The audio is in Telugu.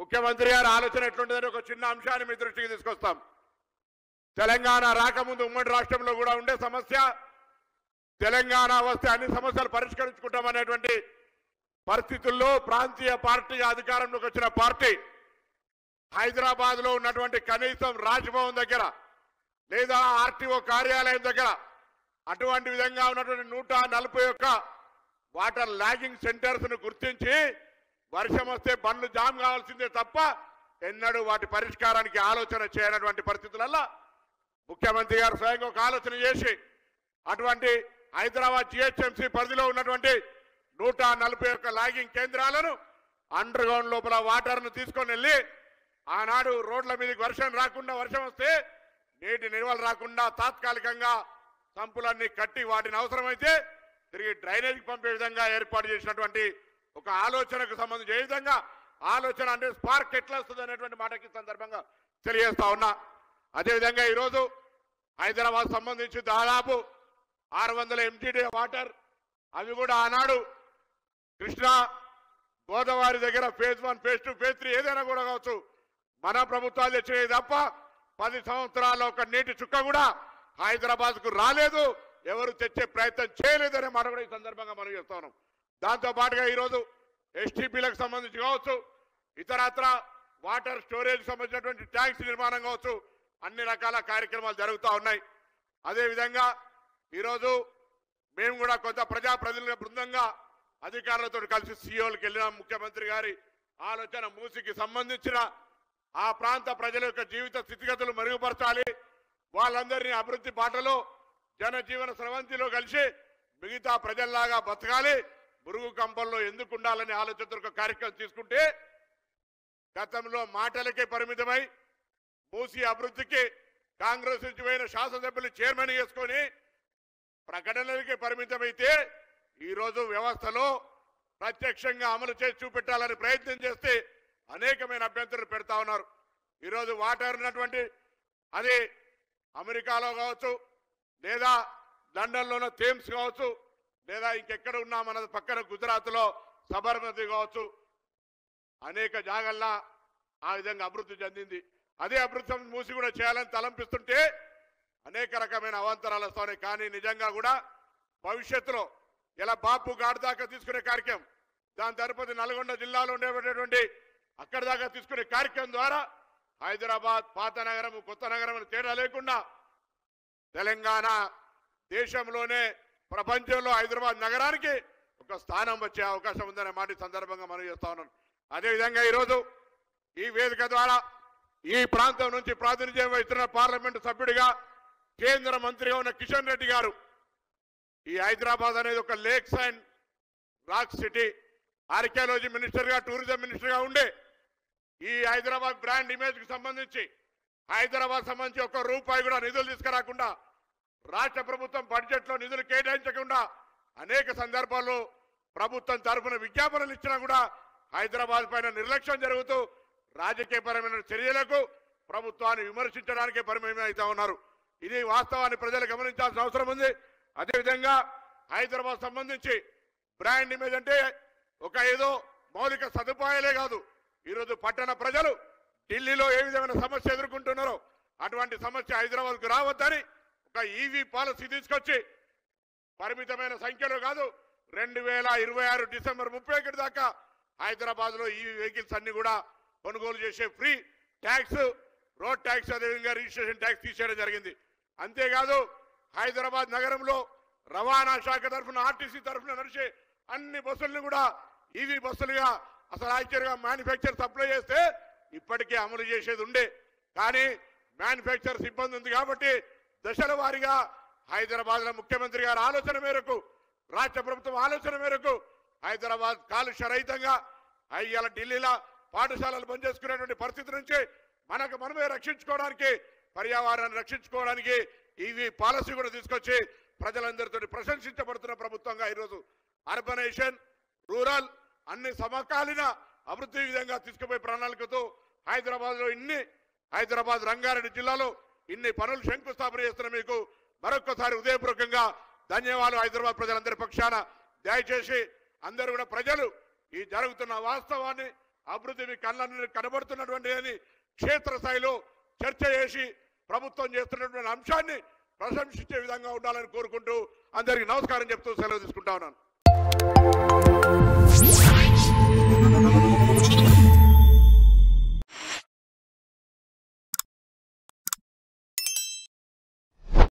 ముఖ్యమంత్రి గారి ఆలోచన ఎట్లుంటుందని ఒక చిన్న అంశాన్ని మీ దృష్టికి తీసుకొస్తాం. తెలంగాణ రాకముందు ఉమ్మడి రాష్ట్రంలో కూడా ఉండే సమస్య, తెలంగాణ వస్తే అన్ని సమస్యలు పరిష్కరించుకుంటామనేటువంటి పరిస్థితుల్లో ప్రాంతీయ పార్టీగా అధికారంలోకి వచ్చిన పార్టీ హైదరాబాద్ లో ఉన్నటువంటి కనీసం రాజ్భవన్ దగ్గర లేదా ఆర్టీఓ కార్యాలయం దగ్గర అటువంటి విధంగా ఉన్నటువంటి 141 వాటర్ లాగింగ్ సెంటర్స్ ను గుర్తించి వర్షం వస్తే బండ్లు జామ్ కావాల్సిందే తప్ప ఎన్నడూ వాటి పరిష్కారానికి ఆలోచన చేయనటువంటి పరిస్థితులలో ముఖ్యమంత్రి గారు స్వయంగా ఒక ఆలోచన చేసి అటువంటి హైదరాబాద్ జిహెచ్ఎంసీ పరిధిలో ఉన్నటువంటి 141 లాగింగ్ కేంద్రాలను అండర్ గ్రౌండ్ లోపల వాటర్ ను తీసుకొని వెళ్ళి ఆనాడు రోడ్ల మీదకి వర్షం వస్తే నీటి నిల్వలు రాకుండా తాత్కాలికంగా సంపులన్నీ కట్టి వాటిని అవసరమైతే తిరిగి డ్రైనేజీకి పంపే విధంగా ఏర్పాటు చేసినటువంటి ఒక ఆలోచనకు సంబంధించి ఏ విధంగా ఆలోచన అంటే స్పార్క్ ఎట్లా వస్తుంది అనేటువంటి మాటకి సందర్భంగా తెలియజేస్తా ఉన్నా. అదేవిధంగా ఈరోజు హైదరాబాద్ సంబంధించి దాదాపు 600 MTD వాటర్ అవి కూడా ఆనాడు కృష్ణా గోదావరి దగ్గర phase 1, phase 2, phase 3 ఏదైనా కూడా కావచ్చు మన ప్రభుత్వాలు తెచ్చినవి తప్ప 10 సంవత్సరాల ఒక నీటి చుక్క కూడా హైదరాబాద్ కు రాలేదు, ఎవరు తెచ్చే ప్రయత్నం చేయలేదనే మాట కూడా ఈ సందర్భంగా మనం చెప్తా ఉన్నాం. దాంతో పాటుగా ఈరోజు STPలకు సంబంధించి కావచ్చు, ఇతరత్ర వాటర్ స్టోరేజ్ సంబంధించినటువంటి ట్యాంక్స్ నిర్మాణం కావచ్చు, అన్ని రకాల కార్యక్రమాలు జరుగుతూ ఉన్నాయి. అదేవిధంగా ఈరోజు మేము కూడా కొంత ప్రజాప్రతినిధుల బృందంగా అధికారులతో కలిసి సిఇఓలకు వెళ్ళిన ముఖ్యమంత్రి గారి ఆలోచన మూసికి సంబంధించిన ఆ ప్రాంత ప్రజల యొక్క జీవిత స్థితిగతులు మెరుగుపరచాలి, వాళ్ళందరినీ అభివృద్ధి బాటలో జనజీవన స్రవంతిలో కలిసి మిగతా ప్రజల్లాగా బతకాలి, మురుగు కంపల్లో ఎందుకు ఉండాలనే ఆలోచనతో ఒక కార్యక్రమం తీసుకుంటే గతంలో మాటలకే పరిమితమై మూసి అభివృద్ధికి కాంగ్రెస్ నుంచి పోయిన శాసనసభ్యులు చైర్మన్ చేసుకొని ప్రకటనలకే పరిమితమైతే ఈరోజు వ్యవస్థలో ప్రత్యక్షంగా అమలు చేసి చూపెట్టాలని ప్రయత్నం చేస్తే అనేకమైన అభ్యంతరాలు పెడతా ఉన్నారు. ఈరోజు వాటర్ ఉన్నటువంటి అది అమెరికాలో కావచ్చు, లేదా లండన్లోనో థేమ్స్ కావచ్చు, లేదా ఇంకెక్కడ ఉన్నా మన పక్కన గుజరాత్లో సబర్మతి కావచ్చు, అనేక జాగల్లా ఆ విధంగా అభివృద్ధి చెందింది. అదే అభివృద్ధి మూసి కూడా చేయాలని తలంపిస్తుంటే అనేక రకమైన అవాంతరాలు వస్తాయి. కానీ నిజంగా కూడా భవిష్యత్తులో ఇలా బాపు ఘాట్ దాకా తీసుకునే కార్యక్రమం, దాని తరుపతి నల్గొండ జిల్లాలో ఉండేటువంటి అక్కడి దాకా తీసుకునే కార్యక్రమం ద్వారా హైదరాబాద్ పాత నగరం కొత్త నగరం అని తేడా లేకుండా తెలంగాణ దేశంలోనే ప్రపంచంలో హైదరాబాద్ నగరానికి ఒక స్థానం వచ్చే అవకాశం ఉందనే మాట సందర్భంగా మనం చేస్తా ఉన్నాను. అదేవిధంగా ఈరోజు ఈ వేదిక ద్వారా ఈ ప్రాంతం నుంచి ప్రాతినిధ్యం వహిస్తున్న పార్లమెంటు సభ్యుడిగా కేంద్ర మంత్రిగా ఉన్న కిషన్ రెడ్డి గారు ఈ హైదరాబాద్ అనేది ఒక lakes and rock city, archaeology మినిస్టర్గా టూరిజం మినిస్టర్గా ఉండే ఈ హైదరాబాద్ బ్రాండ్ ఇమేజ్ కి సంబంధించి హైదరాబాద్ సంబంధించి ఒక్క రూపాయి కూడా నిధులు తీసుకురాకుండా రాష్ట్ర ప్రభుత్వం బడ్జెట్ లో నిధులు కేటాయించకుండా అనేక సందర్భాల్లో ప్రభుత్వం తరఫున విజ్ఞాపనలు ఇచ్చినా కూడా హైదరాబాద్ పైన నిర్లక్ష్యం జరుగుతూ రాజకీయపరమైన చర్యలకు ప్రభుత్వాన్ని విమర్శించడానికే పరిమితం అవుతా ఉన్నారు. ఇది వాస్తవాన్ని ప్రజలు గమనించాల్సిన అవసరం ఉంది. అదేవిధంగా హైదరాబాద్ సంబంధించి బ్రాండ్ ఇమేజ్ అంటే ఒక ఏదో మౌలిక సదుపాయాలే కాదు, ఈరోజు పట్టణ ప్రజలు ఢిల్లీలో ఏ విధమైన సమస్య ఎదుర్కొంటున్నారో అటువంటి సమస్య హైదరాబాద్కు రావద్దని ఒక ఈవీ పాలసీ తీసుకొచ్చి పరిమితమైన సంఖ్యలో కాదు 2026 డిసెంబర్ 31 దాకా హైదరాబాద్ లో ఈవీ వెహికల్స్ అన్ని కూడా కొనుగోలు చేసే ఫ్రీ ట్యాక్స్, రోడ్ ట్యాక్స్, అదేవిధంగా రిజిస్ట్రేషన్ ట్యాక్స్ తీసేయడం జరిగింది. అంతేకాదు హైదరాబాద్ నగరంలో రవాణా శాఖ తరఫున ఆర్టీసీ తరఫున నడిచే అన్ని బస్సులను కూడా ఈవీ బస్సులుగా అసలు యాక్చువల్గా మ్యానుఫ్యాక్చర్ సప్లై చేస్తే ఇప్పటికే అమలు చేసేది ఉండే, కానీ మ్యానుఫ్యాక్చర్ సిబ్బంది ఉంది కాబట్టి దశల వారీగా హైదరాబాద్ లో ముఖ్యమంత్రి గారి ఆలోచన మేరకు రాష్ట్ర ప్రభుత్వం ఆలోచన మేరకు హైదరాబాద్ కాలుష్య రహితంగా ఇవాళ ఢిల్లీలో పాఠశాలలు బంద్ చేసుకునేటువంటి పరిస్థితి నుంచి మనకు మనమే రక్షించుకోవడానికి పర్యావరణాన్ని రక్షించుకోవడానికి ఈవీ పాలసీ కూడా తీసుకొచ్చి ప్రజలందరితో ప్రశంసించబడుతున్న ప్రభుత్వంగా ఈరోజు అర్బనైజేషన్ రూరల్ అన్ని సమకాలీన అభివృద్ధి విధంగా తీసుకుపోయే ప్రణాళికతో హైదరాబాద్ రంగారెడ్డి జిల్లాలో ఇన్ని పనులు శంకుస్థాపన చేస్తున్న మీకు మరొకసారి హృదయపూర్వకంగా ధన్యవాదాలు. హైదరాబాద్ ప్రజలందరి పక్షాన దయచేసి అందరూ కూడా ప్రజలు ఈ జరుగుతున్న వాస్తవాన్ని అభివృద్ధి మీ కళ్ళను కనబడుతున్నటువంటి అని క్షేత్రస్థాయిలో చర్చ చేసి ప్రభుత్వం చేస్తున్నటువంటి అంశాన్ని ప్రశంసించే విధంగా ఉండాలని కోరుకుంటూ అందరికీ నమస్కారం చెప్తూ సెలవు తీసుకుంటా ఉన్నాను.